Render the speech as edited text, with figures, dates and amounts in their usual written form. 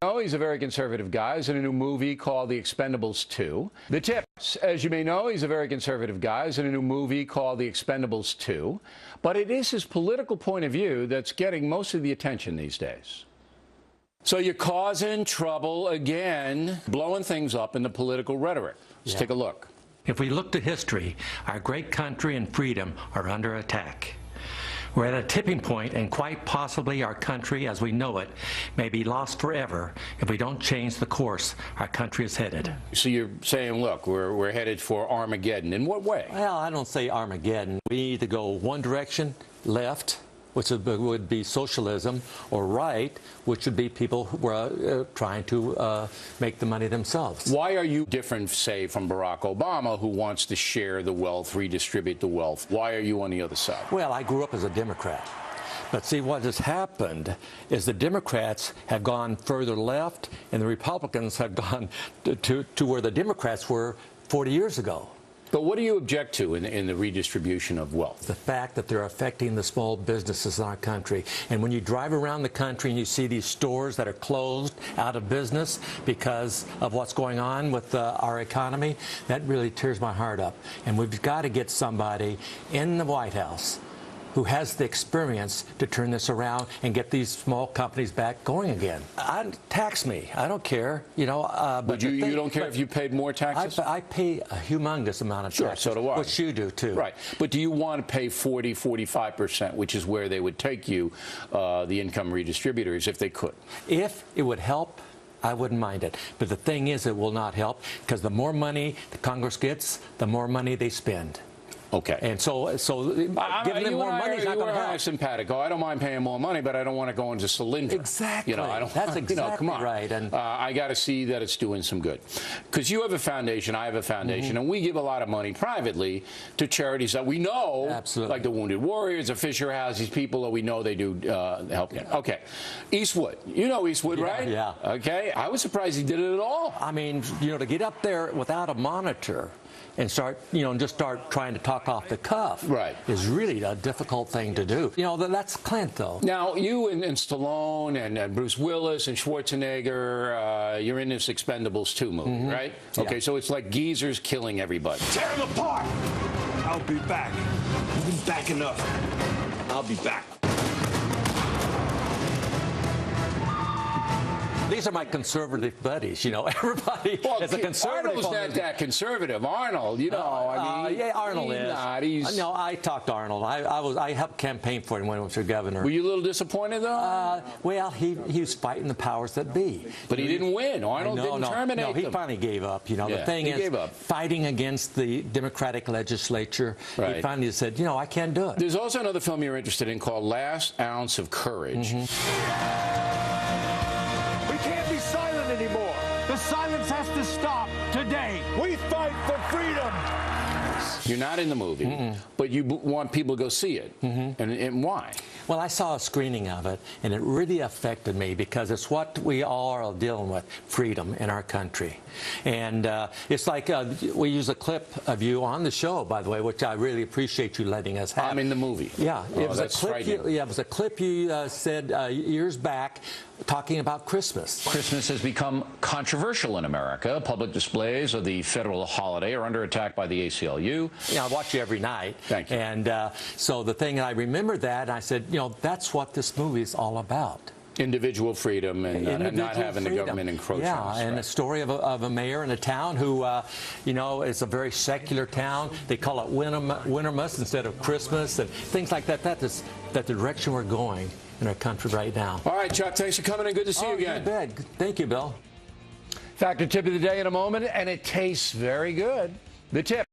Oh, he's a very conservative guy. He's in a new movie called The Expendables 2. The tips, as you may know, he's a very conservative guy. He's in a new movie called The Expendables 2. But it is his political point of view that's getting most of the attention these days. So you're causing trouble again, blowing things up in the political rhetoric. Let's take a look. If we look to history, our great country and freedom are under attack. We're at a tipping point, and quite possibly our country as we know it may be lost forever if we don't change the course our country is headed. So you're saying, look, we're headed for Armageddon. In what way? Well, I don't say Armageddon. We need to go one direction, left, which would be socialism, or right, which would be people who are trying to make the money themselves. Why are you different, say, from Barack Obama, who wants to share the wealth, redistribute the wealth? Why are you on the other side? Well, I grew up as a Democrat. But see, what has happened is the Democrats have gone further left, and the Republicans have gone to where the Democrats were 40 years ago. But what do you object to in the redistribution of wealth? The fact that they're affecting the small businesses in our country. And when you drive around the country and you see these stores that are closed, out of business because of what's going on with our economy, that really tears my heart up. And we've got to get somebody in the White House who has the experience to turn this around and get these small companies back going again. Tax me. I don't care. You know. But you don't care if you paid more taxes? I pay a humongous amount of taxes. So do I. Which you do, too. Right. But do you want to pay 40, 45%, which is where they would take you, the income redistributors, if they could? If it would help, I wouldn't mind it. But the thing is, it will not help, because the more money the Congress gets, the more money they spend. Okay. And so giving them more money is not going to help. Simpatico. I don't mind paying more money, but I don't want to go into Solyndra. Exactly. You know, I don't. That's exactly come on. right. And I got to see that it's doing some good. Because you have a foundation, I have a foundation, and we give a lot of money privately to charities that we know, like the Wounded Warriors, the Fisher House, these people that we know they do help. Okay. Eastwood. You know Eastwood, right? Yeah. Okay. I was surprised he did it at all. I mean, you know, to get up there without a monitor and start, you know, and just start trying to talk off the cuff, is really a difficult thing to do. You know, that's Clint, though. Now, you and Stallone and Bruce Willis and Schwarzenegger, you're in this Expendables 2 movie, right? Okay, so it's like geezers killing everybody. Tear them apart! I'll be back. You've been back enough. I'll be back. These are my conservative buddies, you know. Everybody is a conservative. Arnold's not that conservative. Arnold, you know, I mean, yeah, Arnold is. No, I talked to Arnold. I helped campaign for him when he was your governor. Were you a little disappointed, though? Well, he was fighting the powers that be. But he didn't win. Arnold didn't terminate them. No, he finally gave up. You know, the thing is, fighting against the Democratic legislature, he finally said, you know, I can't do it. There's also another film you're interested in called Last Ounce of Courage. Anymore. The silence has to stop today. We fight for freedom. You're not in the movie, but you want people to go see it. And why? Well, I saw a screening of it, and it really affected me because it's what we all are dealing with, freedom in our country. And it's like we use a clip of you on the show, by the way, which I really appreciate you letting us have. I'm in the movie. Yeah. It was a clip. It was a clip you said years back talking about Christmas. Christmas has become controversial in America. Public displays of the federal holiday are under attack by the ACLU. Yeah, I watch you every night. Thank you. And so the thing, I remembered that, and I said, you know, that's what this movie is all about. Individual freedom and not having the government encroach on us. Yeah, and the story of a mayor in a town who, you know, is a very secular town. They call it Wintermas instead of Christmas and things like that. That's the direction we're going in our country right now. All right, Chuck, thanks for coming in. Good to see you again. Thank you, Bill. Factor tip of the day in a moment, and it tastes very good. The tip.